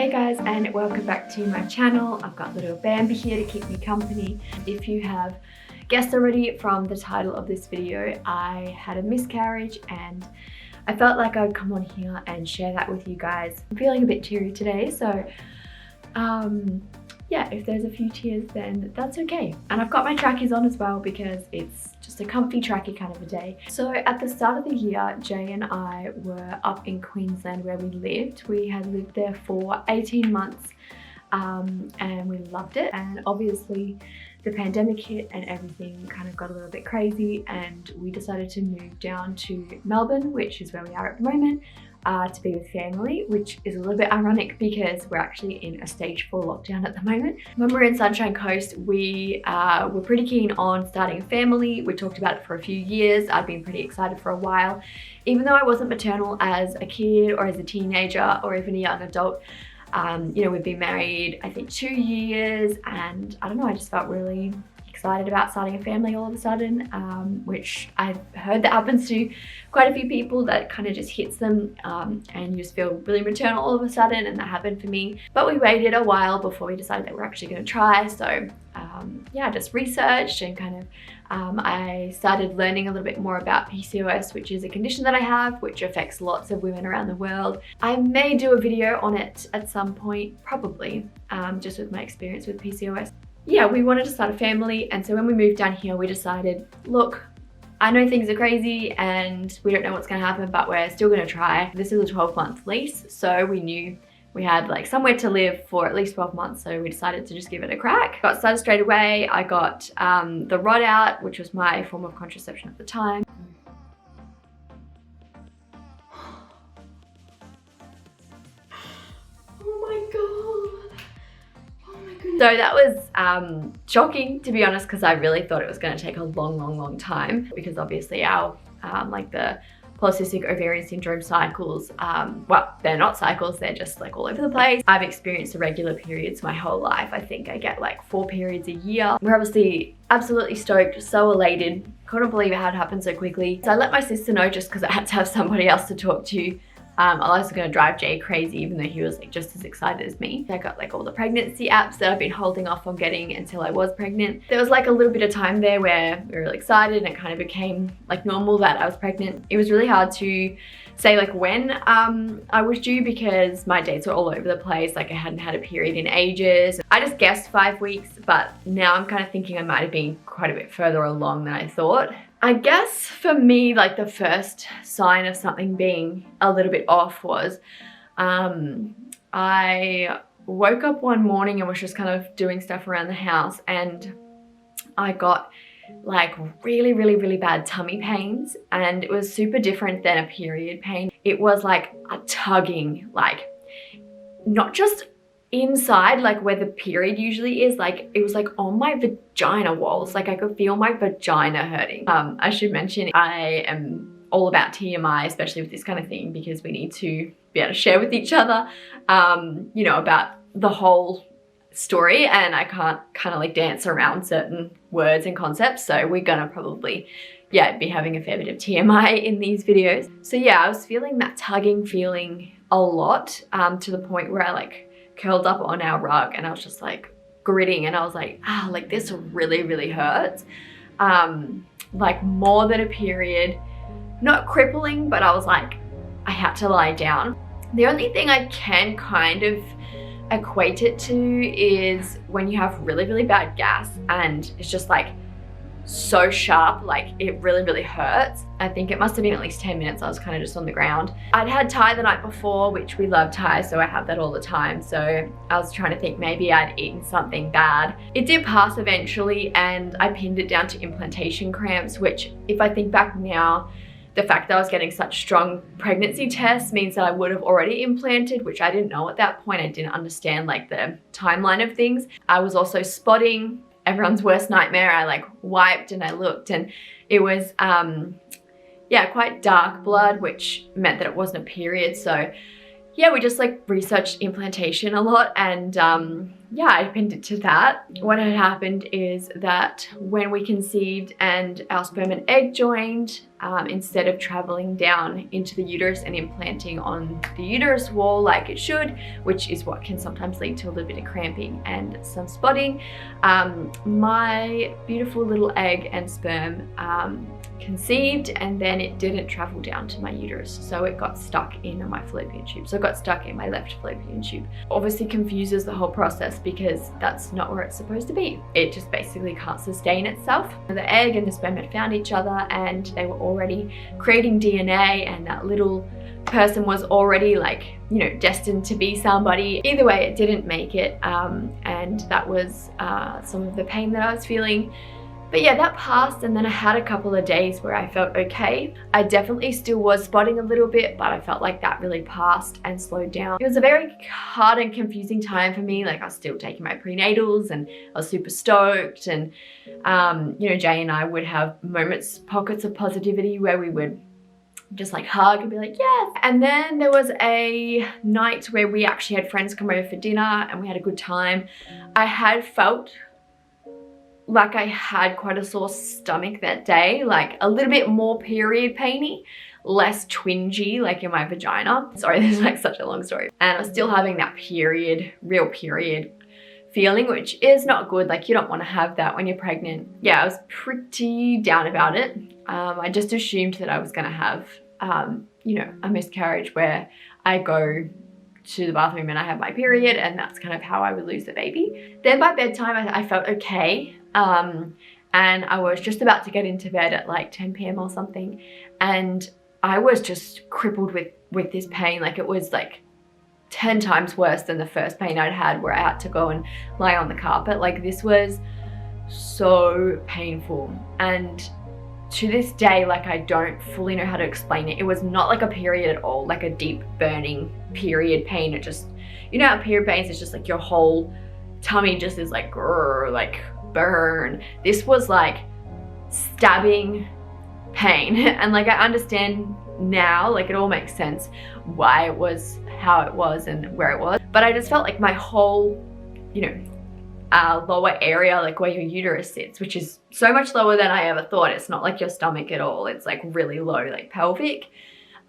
Hey guys, and welcome back to my channel. I've got little Bambi here to keep me company. If you have guessed already from the title of this video, I had a miscarriage and I felt like I'd come on here and share that with you guys. I'm feeling a bit teary today, so yeah, if there's a few tears then that's okay. And I've got my trackies on as well because it's just a comfy trackie kind of a day. So at the start of the year, Jay and I were up in Queensland where we lived. We had lived there for 18 months and we loved it. And obviously the pandemic hit and everything kind of got a little bit crazy, and we decided to move down to Melbourne, which is where we are at the moment, to be with family, which is a little bit ironic because we're actually in a stage 4 lockdown at the moment. When we were in Sunshine Coast, we were pretty keen on starting a family. We talked about it for a few years. I'd been pretty excited for a while. Even though I wasn't maternal as a kid or as a teenager or even a young adult, you know, we've been married, I think 2 years, and I don't know, I just felt really excited about starting a family all of a sudden, which I've heard that happens to quite a few people, that kind of just hits them and you just feel really maternal all of a sudden, and that happened for me. But we waited a while before we decided that we're actually going to try. So yeah, I just researched and kind of I started learning a little bit more about PCOS, which is a condition that I have, which affects lots of women around the world. I may do a video on it at some point, probably, just with my experience with PCOS. Yeah, we wanted to start a family, and so when we moved down here, we decided, look, I know things are crazy and we don't know what's going to happen, but we're still going to try. This is a 12-month lease, so we knew we had like somewhere to live for at least 12 months, so we decided to just give it a crack. Got started straight away. I got the rod out, which was my form of contraception at the time. So that was shocking, to be honest, because I really thought it was going to take a long time, because obviously our like the polycystic ovarian syndrome cycles, well, they're not cycles, they're just like all over the place. I've experienced irregular periods my whole life. I think I get like 4 periods a year. We're obviously absolutely stoked, so elated, couldn't believe how it happened so quickly. So I let my sister know just because I had to have somebody else to talk to. I was going to drive Jay crazy, even though he was like just as excited as me. I got like all the pregnancy apps that I've been holding off on getting until I was pregnant. There was like a little bit of time there where we were really excited and it kind of became like normal that I was pregnant. It was really hard to say like when I was due because my dates were all over the place. Like I hadn't had a period in ages. I just guessed 5 weeks, but now I'm kind of thinking I might have been quite a bit further along than I thought. I guess for me, like the first sign of something being a little bit off was I woke up one morning and was just kind of doing stuff around the house, and I got like really bad tummy pains, and it was super different than a period pain. It was like a tugging, like not just inside, like where the period usually is, like it was like on my vagina walls. Like I could feel my vagina hurting. I should mention I am all about TMI, especially with this kind of thing, because we need to be able to share with each other, you know, about the whole story, and I can't kind of like dance around certain words and concepts. So we're gonna probably, yeah, be having a fair bit of TMI in these videos. So yeah, I was feeling that tugging feeling a lot, to the point where I like curled up on our rug and I was just like gritting, and I was like, like this really hurts. Like more than a period, not crippling, but I was like, I had to lie down. The only thing I can kind of equate it to is when you have really bad gas and it's just like so sharp, like it really hurts. I think it must have been at least 10 minutes. I was kind of just on the ground. I'd had Thai the night before, which we love Thai, so I have that all the time. So I was trying to think maybe I'd eaten something bad. It did pass eventually, and I pinned it down to implantation cramps, which if I think back now, the fact that I was getting such strong pregnancy tests means that I would have already implanted, which I didn't know at that point. I didn't understand like the timeline of things. I was also spotting, everyone's worst nightmare. I like wiped and I looked, and it was yeah, quite dark blood, which meant that it wasn't a period. So yeah, we just like researched implantation a lot, and yeah, I pinned it to that. What had happened is that when we conceived and our sperm and egg joined, instead of traveling down into the uterus and implanting on the uterus wall like it should, which is what can sometimes lead to a little bit of cramping and some spotting, my beautiful little egg and sperm conceived, and then it didn't travel down to my uterus, so it got stuck in my fallopian tube. So it got stuck in my left fallopian tube. Obviously confuses the whole process because that's not where it's supposed to be. It just basically can't sustain itself. The egg and the sperm had found each other and they were already creating DNA, and that little person was already, like, you know, destined to be somebody. Either way, it didn't make it, and that was some of the pain that I was feeling. But yeah, that passed, and then I had a couple of days where I felt okay. I definitely still was spotting a little bit, but I felt like that really passed and slowed down. It was a very hard and confusing time for me. Like, I was still taking my prenatals and I was super stoked, and you know, Jay and I would have pockets of positivity where we would just like hug and be like, yes. And then there was a night where we actually had friends come over for dinner and we had a good time. I had felt like I had quite a sore stomach that day, like a little bit more period painy, less twingy like in my vagina. Sorry, this is like such a long story. And I was still having that real period feeling, which is not good. Like, you don't want to have that when you're pregnant. Yeah, I was pretty down about it. I just assumed that I was going to have, you know, a miscarriage where I go to the bathroom and I have my period, and that's kind of how I would lose the baby. Then by bedtime, I felt okay. And I was just about to get into bed at like 10 p.m. or something, and I was just crippled with this pain. Like, it was like 10 times worse than the first pain I'd had where I had to go and lie on the carpet. Like, this was so painful, and to this day, like, I don't fully know how to explain it. It was not like a period at all, like a deep burning period pain. It just, you know how period pains, it's just like your whole tummy just is like grrr, like burn. This was like stabbing pain. And like, I understand now, like, it all makes sense why it was how it was and where it was, but I just felt like my whole, you know, lower area, like where your uterus sits, which is so much lower than I ever thought. It's not like your stomach at all. It's like really low, like pelvic.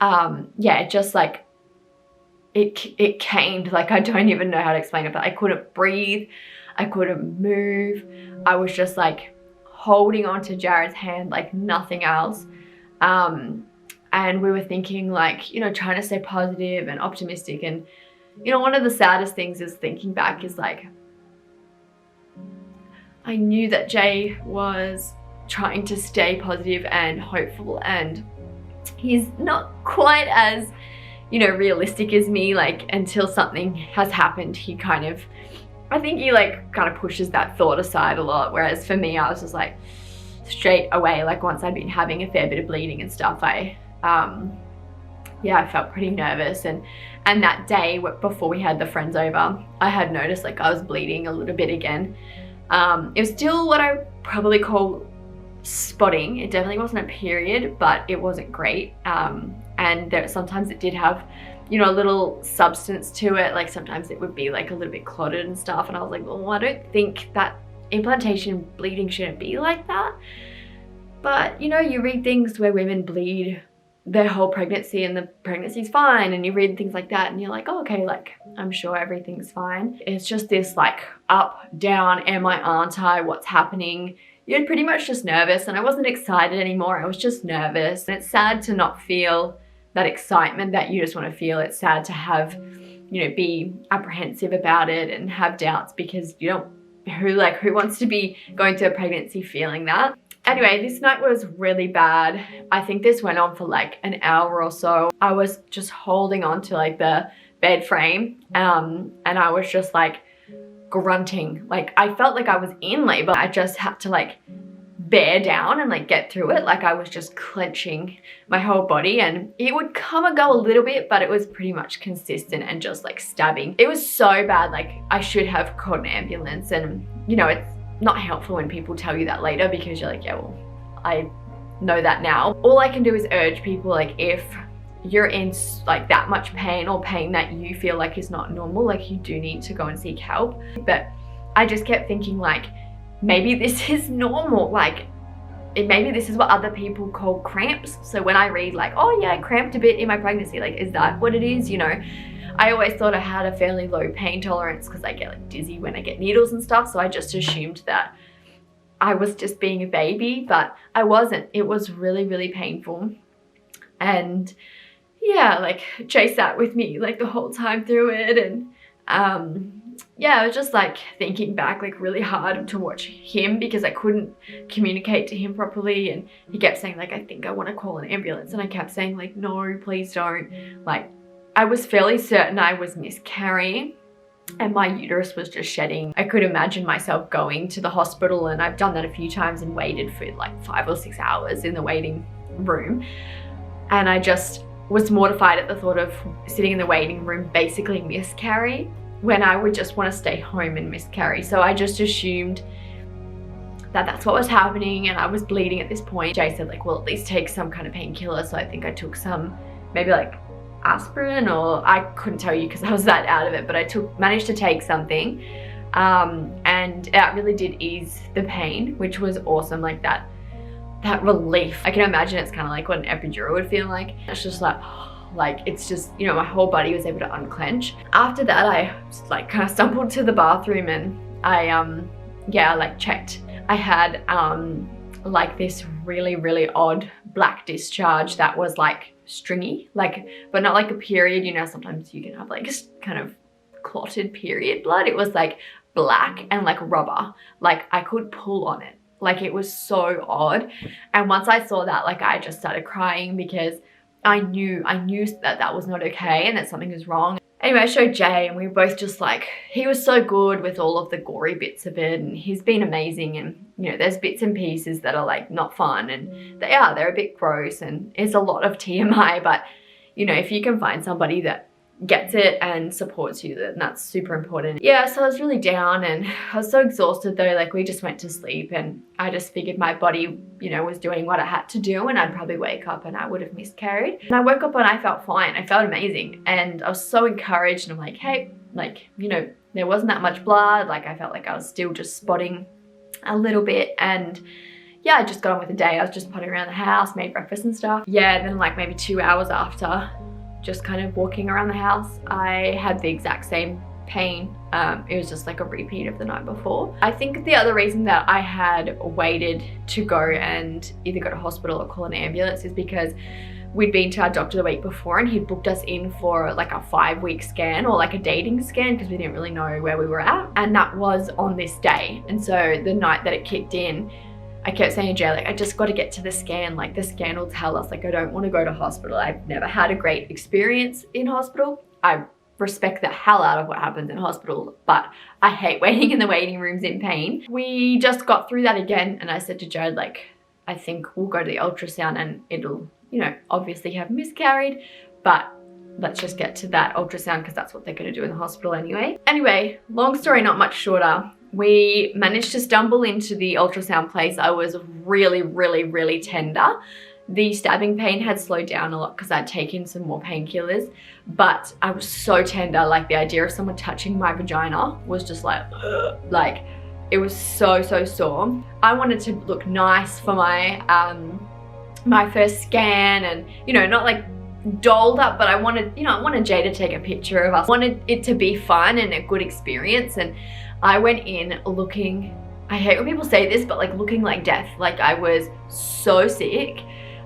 Yeah, it just like, it caned. Like, I don't even know how to explain it, but I couldn't breathe. I couldn't move. I was just like holding onto Jared's hand like nothing else. And we were thinking, like, you know, trying to stay positive and optimistic. And, you know, one of the saddest things is thinking back is like, I knew that Jay was trying to stay positive and hopeful, and he's not quite as, you know, realistic as me. Like, until something has happened, he kind of, I think he like kind of pushes that thought aside a lot. Whereas for me, I was just like straight away, like once I'd been having a fair bit of bleeding and stuff, yeah, I felt pretty nervous. And that day before we had the friends over, I had noticed like I was bleeding a little bit again. It was still what I probably call spotting. It definitely wasn't a period, but it wasn't great. And sometimes it did have, you know, a little substance to it. Like, sometimes it would be like a little bit clotted and stuff. And I was like, well, I don't think that implantation bleeding shouldn't be like that. But, you know, you read things where women bleed their whole pregnancy and the pregnancy's fine, and you read things like that and you're like, oh, okay, like, I'm sure everything's fine. It's just this like up, down, am I, aren't I, what's happening? You're pretty much just nervous, and I wasn't excited anymore. I was just nervous. And it's sad to not feel that excitement that you just want to feel. It's sad to have, you know, be apprehensive about it and have doubts, because you don't, who wants to be going through a pregnancy feeling that? Anyway, this night was really bad. I think this went on for like an hour or so. I was just holding on to like the bed frame, and I was just like grunting. Like, I felt like I was in labor. I just had to like bear down and like get through it. Like, I was just clenching my whole body, and it would come and go a little bit, but it was pretty much consistent and just like stabbing. It was so bad. Like, I should have called an ambulance, and you know, it's not helpful when people tell you that later, because you're like, yeah, well, I know that now. All I can do is urge people, like, if you're in like that much pain, or pain that you feel like is not normal, like you do need to go and seek help. But I just kept thinking like, maybe this is normal, like maybe this is what other people call cramps. So when I read like, oh yeah, I cramped a bit in my pregnancy, like is that what it is, you know? I always thought I had a fairly low pain tolerance because I get like dizzy when I get needles and stuff, so I just assumed that I was just being a baby, but I wasn't. It was really, really painful. And yeah, like Jay sat with me like the whole time through it, and yeah, I was just like thinking back, like really hard to watch him because I couldn't communicate to him properly, and he kept saying like, I think I want to call an ambulance, and I kept saying like, no, please don't. Like I was fairly certain I was miscarrying and my uterus was just shedding. I could imagine myself going to the hospital, and I've done that a few times and waited for like 5 or 6 hours in the waiting room, and I just was mortified at the thought of sitting in the waiting room basically miscarry when I would just want to stay home and miscarry. So I just assumed that that's what was happening, and I was bleeding at this point. Jay said like, well, at least take some kind of painkiller. So I think I took some, maybe like aspirin, or I couldn't tell you because I was that out of it, but I managed to take something, and that really did ease the pain, which was awesome. Like that relief. I can imagine it's kind of like what an epidural would feel like. It's just like it's just, you know, my whole body was able to unclench. After that, I just like kind of stumbled to the bathroom, and I yeah, like checked. I had like this really, really odd black discharge that was like stringy, like, but not like a period, you know, sometimes you can have like kind of clotted period blood. It was like black and like rubber, like I could pull on it. Like it was so odd. And once I saw that, like I just started crying because I knew that that was not okay and that something was wrong. Anyway, I showed Jay, and we were both just like, he was so good with all of the gory bits of it, and he's been amazing. And you know, there's bits and pieces that are like not fun, and they're a bit gross, and it's a lot of TMI, but you know, if you can find somebody that gets it and supports you, then that's super important. Yeah, so I was really down, and I was so exhausted though. Like we just went to sleep, and I just figured my body, you know, was doing what I had to do, and I'd probably wake up and I would have miscarried. And I woke up and I felt fine. I felt amazing, and I was so encouraged, and I'm like, hey, like, you know, there wasn't that much blood. Like I felt like I was still just spotting a little bit, and yeah, I just got on with the day. I was just potting around the house, made breakfast and stuff. Yeah, and then like maybe 2 hours after, just kind of walking around the house, I had the exact same pain. It was just like a repeat of the night before. I think the other reason that I had waited to go and either go to hospital or call an ambulance is because we'd been to our doctor the week before, and he'd booked us in for like a 5-week scan, or like a dating scan, because we didn't really know where we were at. And that was on this day. And so the night that it kicked in, I kept saying to Jay, like, I just got to get to the scan. Like the scan will tell us, like, I don't want to go to hospital. I've never had a great experience in hospital. I respect the hell out of what happens in hospital, but I hate waiting in the waiting rooms in pain. We just got through that again, and I said to Jared, like, I think we'll go to the ultrasound and it'll, you know, obviously have miscarried, but let's just get to that ultrasound because that's what they're going to do in the hospital anyway. Anyway, long story not much shorter, we managed to stumble into the ultrasound place. I was really, really, really tender. The stabbing pain had slowed down a lot because I'd taken some more painkillers, but I was so tender. Like the idea of someone touching my vagina was just like, ugh. Like it was so, so sore. I wanted to look nice for my my first scan, and you know, not like dolled up, but I wanted, you know, I wanted Jay to take a picture of us. I wanted it to be fun and a good experience. And I went in looking, I hate when people say this, but like looking like death. Like I was so sick.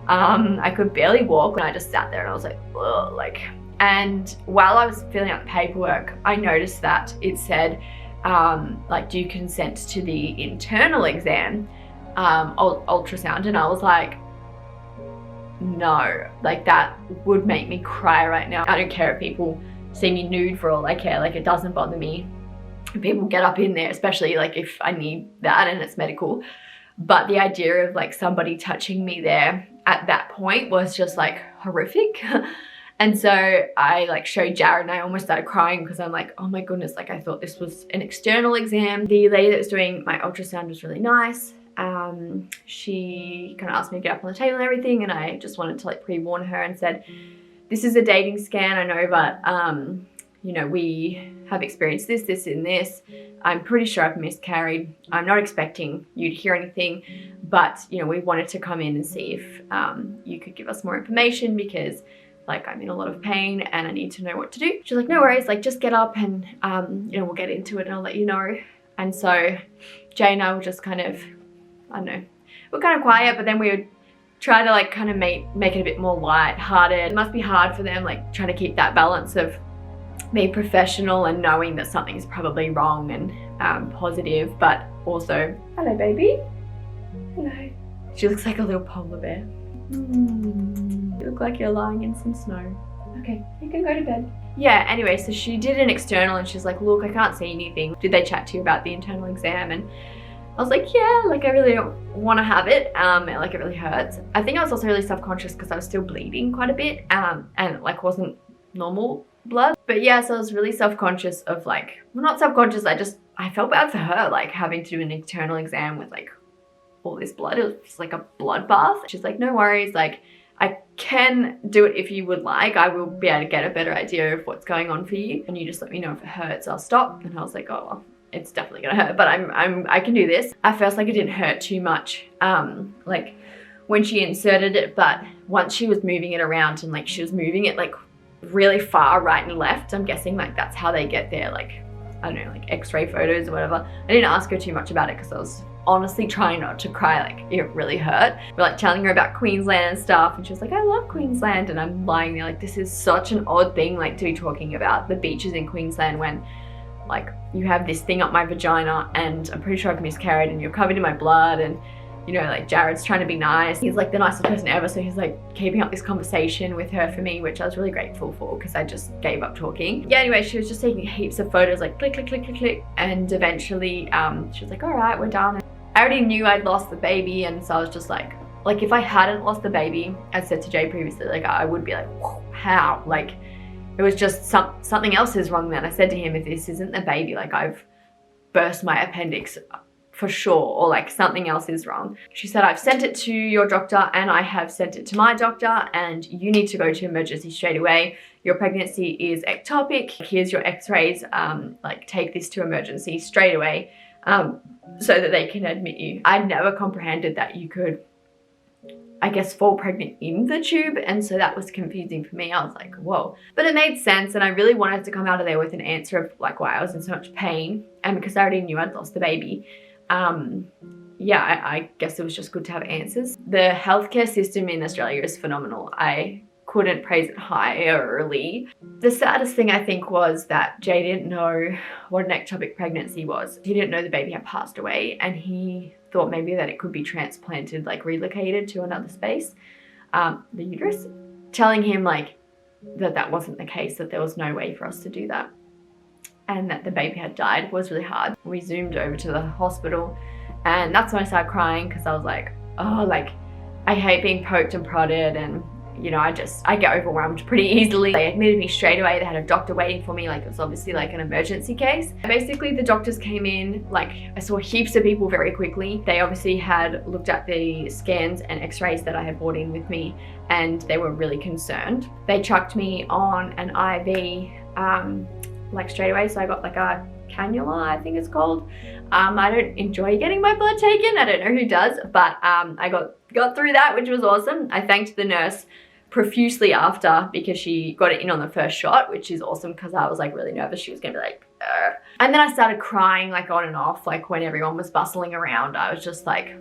I could barely walk, and I just sat there and I was like, ugh, like, and while I was filling out the paperwork, I noticed that it said, like, do you consent to the internal exam, ultrasound? And I was like, no, like that would make me cry right now. I don't care if people see me nude for all I care. Like it doesn't bother me if people get up in there, especially like if I need that and it's medical. But the idea of like somebody touching me there at that point was just like horrific. And so I like showed Jared, and I almost started crying because I'm like, oh my goodness, like I thought this was an external exam. The lady that was doing my ultrasound was really nice. She kind of asked me to get up on the table and everything, and I just wanted to like pre-warn her and said, this is a dating scan, I know, but you know, we have experienced this and this. I'm pretty sure I've miscarried. I'm not expecting you to hear anything, but you know, we wanted to come in and see if you could give us more information because like I'm in a lot of pain and I need to know what to do. She's like, no worries, like just get up and you know, we'll get into it and I'll let you know. And so Jay and I were just kind of, I don't know, we're kind of quiet, but then we would try to like kind of make it a bit more light-hearted. It must be hard for them, like trying to keep that balance of being professional and knowing that something's probably wrong and positive, but also, hello baby, hello. She looks like a little polar bear. You look like you're lying in some snow. Okay, you can go to bed. Yeah, anyway, so she did an external and she's like, look, I can't see anything. Did they chat to you about the internal exam? And I was like, yeah, like I really don't want to have it. Like it really hurts. I think I was also really self-conscious because I was still bleeding quite a bit and it like wasn't normal blood. But yeah, so I was really self-conscious of like, well, not self-conscious, I felt bad for her, like having to do an internal exam with like all this blood. It was just like a bloodbath. She's like, no worries, like I can do it if you would like. I will be able to get a better idea of what's going on for you. And you just let me know if it hurts, I'll stop. And I was like, oh, well, it's definitely gonna hurt, but I can do this. At first, like it didn't hurt too much, like when she inserted it, but once she was moving it around and like she was moving it like really far right and left, I'm guessing like that's how they get their like, I don't know, like x-ray photos or whatever. I didn't ask her too much about it because I was honestly trying not to cry, like it really hurt. We're like telling her about Queensland and stuff and she was like, I love Queensland, and I'm lying there like, this is such an odd thing like to be talking about the beaches in Queensland when like you have this thing up my vagina and I'm pretty sure I've miscarried and you're covered in my blood, and you know, like Jared's trying to be nice. He's like the nicest person ever, so he's like keeping up this conversation with her for me, which I was really grateful for because I just gave up talking. Yeah, anyway, she was just taking heaps of photos, like click, click, click, click, click, and eventually she was like, all right, we're done. I already knew I'd lost the baby, and so I was just like if I hadn't lost the baby, as said to Jay previously, like I would be like, how? Like it was just something else is wrong then. I said to him, if this isn't the baby, like I've burst my appendix for sure, or like something else is wrong. She said, I've sent it to your doctor and I have sent it to my doctor and you need to go to emergency straight away. Your pregnancy is ectopic. Here's your x-rays. Like take this to emergency straight away so that they can admit you. I never comprehended that you could, I guess, fall pregnant in the tube, and so that was confusing for me. I was like, whoa. But it made sense, and I really wanted to come out of there with an answer of like why I was in so much pain, and because I already knew I'd lost the baby. Yeah, I guess it was just good to have answers. The healthcare system in Australia is phenomenal. I couldn't praise it highly. The saddest thing I think was that Jay didn't know what an ectopic pregnancy was. He didn't know the baby had passed away, and he thought maybe that it could be transplanted, like relocated to another space, the uterus. Telling him like that wasn't the case, that there was no way for us to do that, and that the baby had died was really hard. We zoomed over to the hospital, and that's when I started crying because I was like, oh, like I hate being poked and prodded, and you know, I get overwhelmed pretty easily. They admitted me straight away. They had a doctor waiting for me, like it was obviously like an emergency case. Basically the doctors came in, like I saw heaps of people very quickly. They obviously had looked at the scans and x-rays that I had brought in with me, and they were really concerned. They chucked me on an IV like straight away, so I got like a cannula, I think it's called. I don't enjoy getting my blood taken, I don't know who does, but I got through that, which was awesome. I thanked the nurse profusely after because she got it in on the first shot, which is awesome because I was like really nervous she was gonna be like, ugh. And then I started crying like on and off, like when everyone was bustling around. I was just like,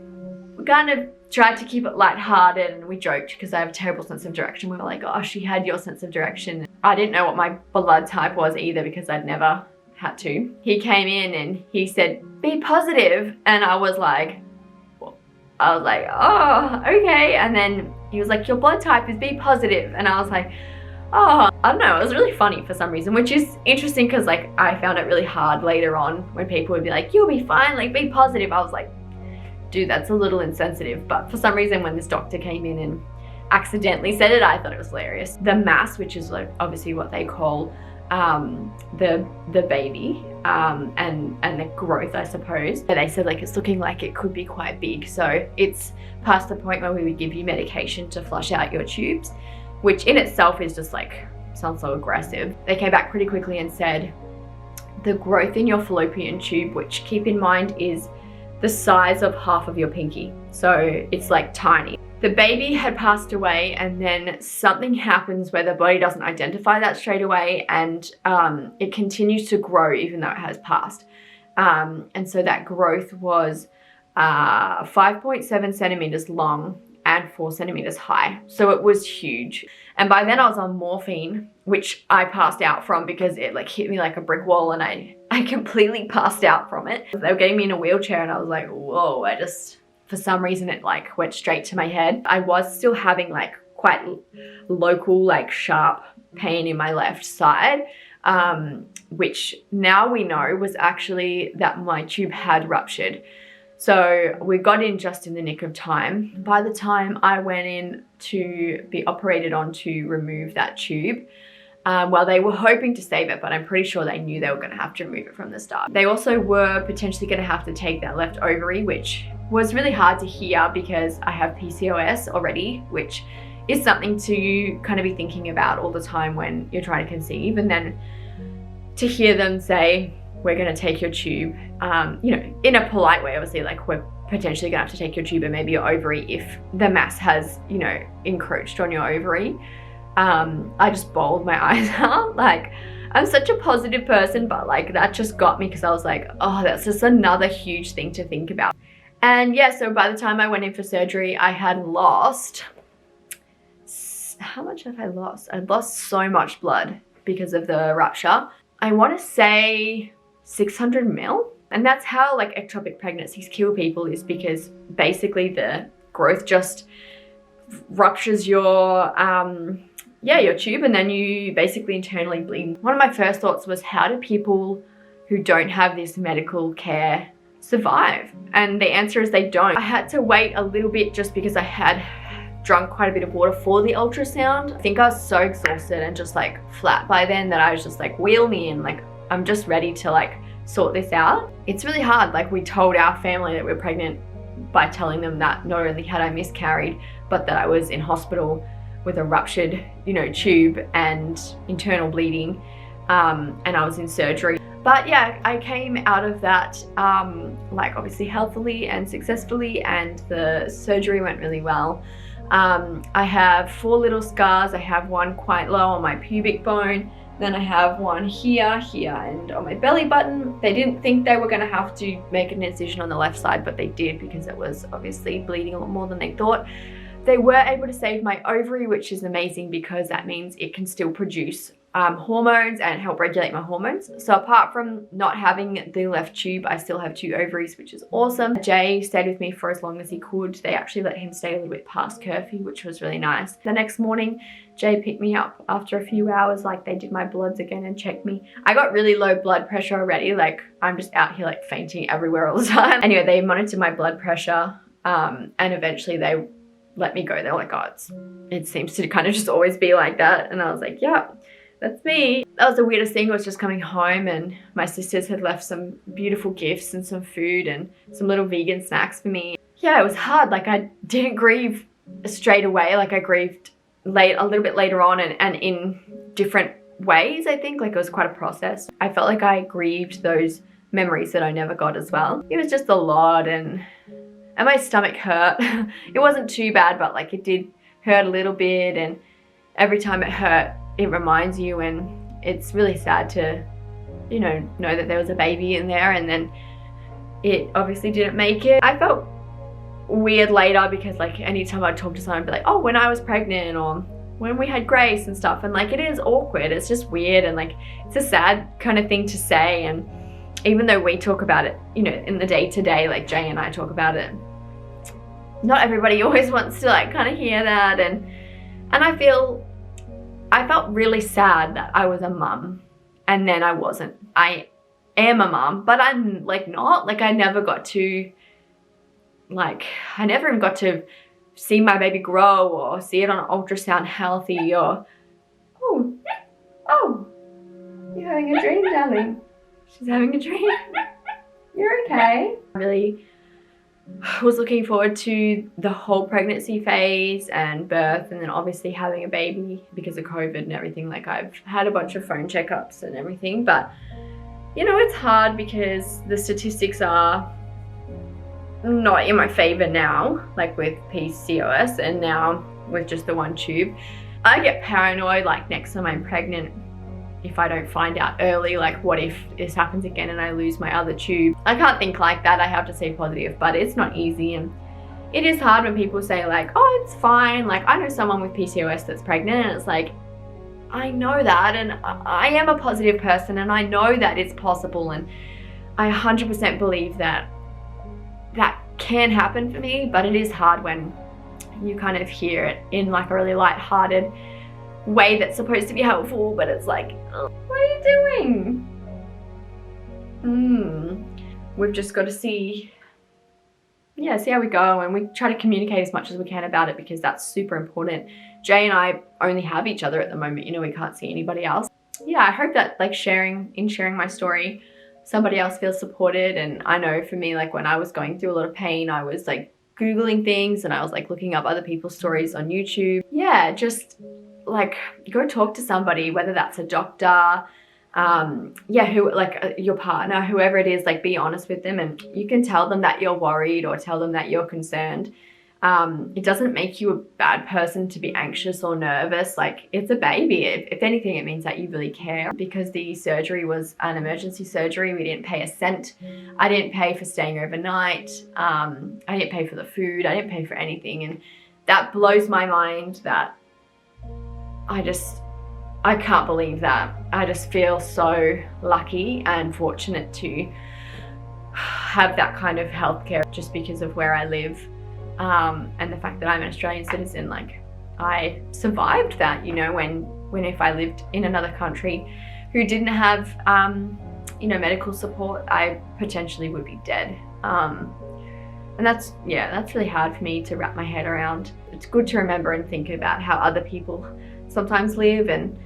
we kind of tried to keep it lighthearted, and we joked because I have a terrible sense of direction. We were like, oh, she had your sense of direction. I didn't know what my blood type was either because I'd never had to. He came in and he said, be positive, and I was like, oh, okay. And then he was like, your blood type is B positive, and I was like, oh, I don't know, it was really funny for some reason, which is interesting because like I found it really hard later on when people would be like, you'll be fine, like be positive. I was like, dude, that's a little insensitive. But for some reason when this doctor came in and accidentally said it, I thought it was hilarious. The mass, which is like obviously what they call the baby and the growth, I suppose. But they said like it's looking like it could be quite big, so it's past the point where we would give you medication to flush out your tubes, which in itself is just like, sounds so aggressive. They came back pretty quickly and said, the growth in your fallopian tube, which keep in mind is the size of half of your pinky. So it's like tiny. The baby had passed away, and then something happens where the body doesn't identify that straight away, and it continues to grow even though it has passed. And so that growth was 5.7 centimeters long and 4 centimeters high. So it was huge. And by then I was on morphine, which I passed out from because it like hit me like a brick wall, and I completely passed out from it. They were getting me in a wheelchair and I was like, whoa, for some reason it like went straight to my head. I was still having like quite local, like sharp pain in my left side, which now we know was actually that my tube had ruptured. So we got in just in the nick of time. By the time I went in to be operated on to remove that tube, well, they were hoping to save it, but I'm pretty sure they knew they were gonna have to remove it from the start. They also were potentially gonna have to take that left ovary, which was really hard to hear because I have PCOS already, which is something to kind of be thinking about all the time when you're trying to conceive. And then to hear them say, we're gonna take your tube, you know, in a polite way, obviously, like we're potentially gonna have to take your tube and maybe your ovary if the mass has, you know, encroached on your ovary. I just bawled my eyes out. Like, I'm such a positive person, but like that just got me because I was like, oh, that's just another huge thing to think about. And yeah, so by the time I went in for surgery, I had lost, how much have I lost? I'd lost so much blood because of the rupture. I want to say 600 mil. And that's how like ectopic pregnancies kill people, is because basically the growth just ruptures your your tube, and then you basically internally bleed. One of my first thoughts was, how do people who don't have this medical care survive? And the answer is they don't. I had to wait a little bit just because I had drunk quite a bit of water for the ultrasound. I think I was so exhausted and just like flat by then that I was just like, wheel me in, like I'm just ready to like sort this out. It's really hard. Like, we told our family that we were pregnant by telling them that not only had I miscarried, but that I was in hospital with a ruptured, you know, tube and internal bleeding, and I was in surgery. But yeah, I came out of that like obviously healthily and successfully, and the surgery went really well. I have 4 little scars. I have one quite low on my pubic bone, then I have one here, and on my belly button. They didn't think they were gonna have to make an incision on the left side, but they did because it was obviously bleeding a lot more than they thought. They were able to save my ovary, which is amazing because that means it can still produce hormones and help regulate my hormones. So apart from not having the left tube, I still have 2 ovaries, which is awesome. Jay stayed with me for as long as he could. They actually let him stay a little bit past curfew, which was really nice. The next morning, Jay picked me up after a few hours. Like, they did my bloods again and checked me. I got really low blood pressure already. Like, I'm just out here like fainting everywhere all the time. Anyway, they monitored my blood pressure, and eventually they let me go. They're like, oh, it seems to kind of just always be like that. And I was like, yeah, that's me. That was the weirdest thing, was just coming home, and my sisters had left some beautiful gifts and some food and some little vegan snacks for me. Yeah, it was hard. Like, I didn't grieve straight away. Like, I grieved a little bit later on, and in different ways, I think. Like, it was quite a process. I felt like I grieved those memories that I never got as well. It was just a lot, and my stomach hurt. It wasn't too bad, but like it did hurt a little bit, and every time it hurt, it reminds you, and it's really sad to, you know that there was a baby in there, and then it obviously didn't make it. I felt weird later because like anytime I'd talk to someone, I'd be like, oh, when I was pregnant, or when we had Grace and stuff, and like it is awkward. It's just weird, and like it's a sad kind of thing to say. And even though we talk about it, you know, in the day-to-day, like Jay and I talk about it, not everybody always wants to like kind of hear that. And I felt really sad that I was a mum and then I wasn't. I am a mum, but I'm like not. Like, I never even got to see my baby grow or see it on ultrasound healthy, or oh, you're having a dream, darling. She's having a dream. You're okay. I really was looking forward to the whole pregnancy phase and birth, and then obviously having a baby because of COVID and everything. Like, I've had a bunch of phone checkups and everything, but you know, it's hard because the statistics are not in my favor now, like with PCOS and now with just the one tube. I get paranoid, like next time I'm pregnant, if I don't find out early, like what if this happens again and I lose my other tube? I can't think like that. I have to stay positive, but it's not easy, and it is hard when people say like, oh, it's fine. Like, I know someone with PCOS that's pregnant, and it's like, I know that, and I am a positive person, and I know that it's possible, and I 100% believe that that can happen for me, but it is hard when you kind of hear it in like a really light-hearted way that's supposed to be helpful, but it's like, oh, what are you doing? We've just got to see how we go, and we try to communicate as much as we can about it, because that's super important. Jay and I only have each other at the moment, you know, we can't see anybody else. Yeah, I hope that like sharing my story, somebody else feels supported. And I know for me, like when I was going through a lot of pain, I was like Googling things, and I was like looking up other people's stories on YouTube. Yeah, just like go talk to somebody, whether that's a doctor, your partner, whoever it is. Like, be honest with them, and you can tell them that you're worried or tell them that you're concerned. It doesn't make you a bad person to be anxious or nervous. Like, it's a baby. If anything, it means that you really care. Because the surgery was an emergency surgery, we didn't pay a cent. I didn't pay for staying overnight. I didn't pay for the food. I didn't pay for anything. And that blows my mind. That I can't believe that. I just feel so lucky and fortunate to have that kind of healthcare just because of where I live. And the fact that I'm an Australian citizen. Like, I survived that, you know, when if I lived in another country who didn't have, you know, medical support, I potentially would be dead. And that's really hard for me to wrap my head around. It's good to remember and think about how other people sometimes live, and,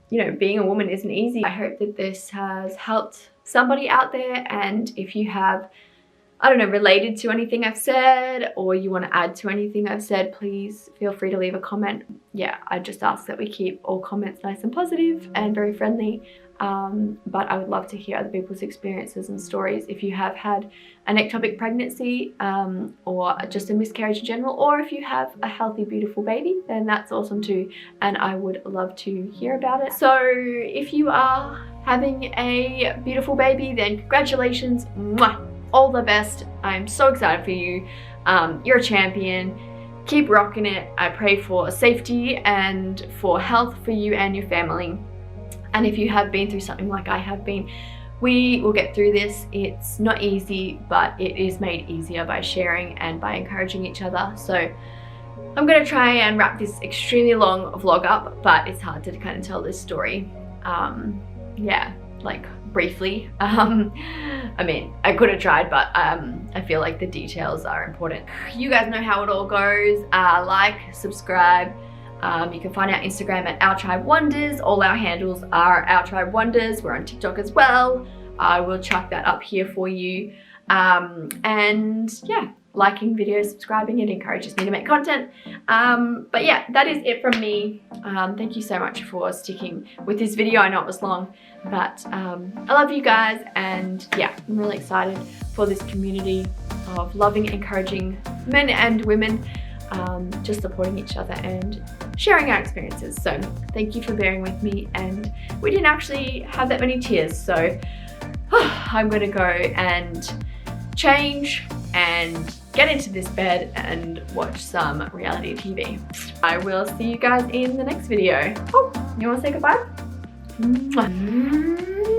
you know, being a woman isn't easy. I hope that this has helped somebody out there, and if you have, I don't know, related to anything I've said, or you want to add to anything I've said, please feel free to leave a comment. Yeah, I just ask that we keep all comments nice and positive and very friendly. But I would love to hear other people's experiences and stories. If you have had an ectopic pregnancy, or just a miscarriage in general, or if you have a healthy, beautiful baby, then that's awesome too. And I would love to hear about it. So if you are having a beautiful baby, then congratulations. Mwah! All the best. I'm so excited for you. You're a champion. Keep rocking it. I pray for safety and for health for you and your family. And if you have been through something like I have been, we will get through this. It's not easy, but it is made easier by sharing and by encouraging each other. So I'm going to try and wrap this extremely long vlog up, but it's hard to kind of tell this story. Yeah, like briefly. I mean, I could have tried, but I feel like the details are important. You guys know how it all goes. Like, subscribe. You can find our Instagram at Our Tribe Wonders. All our handles are Our Tribe Wonders. We're on TikTok as well. I will chuck that up here for you. And yeah, liking videos, subscribing, it encourages me to make content. But yeah, that is it from me. Thank you so much for sticking with this video. I know it was long, but I love you guys, and yeah, I'm really excited for this community of loving, encouraging men and women, just supporting each other and sharing our experiences. So thank you for bearing with me, and we didn't actually have that many tears, so I'm gonna go and change and get into this bed and watch some reality TV. I will see you guys in the next video. Oh, you want to say goodbye? Mwah.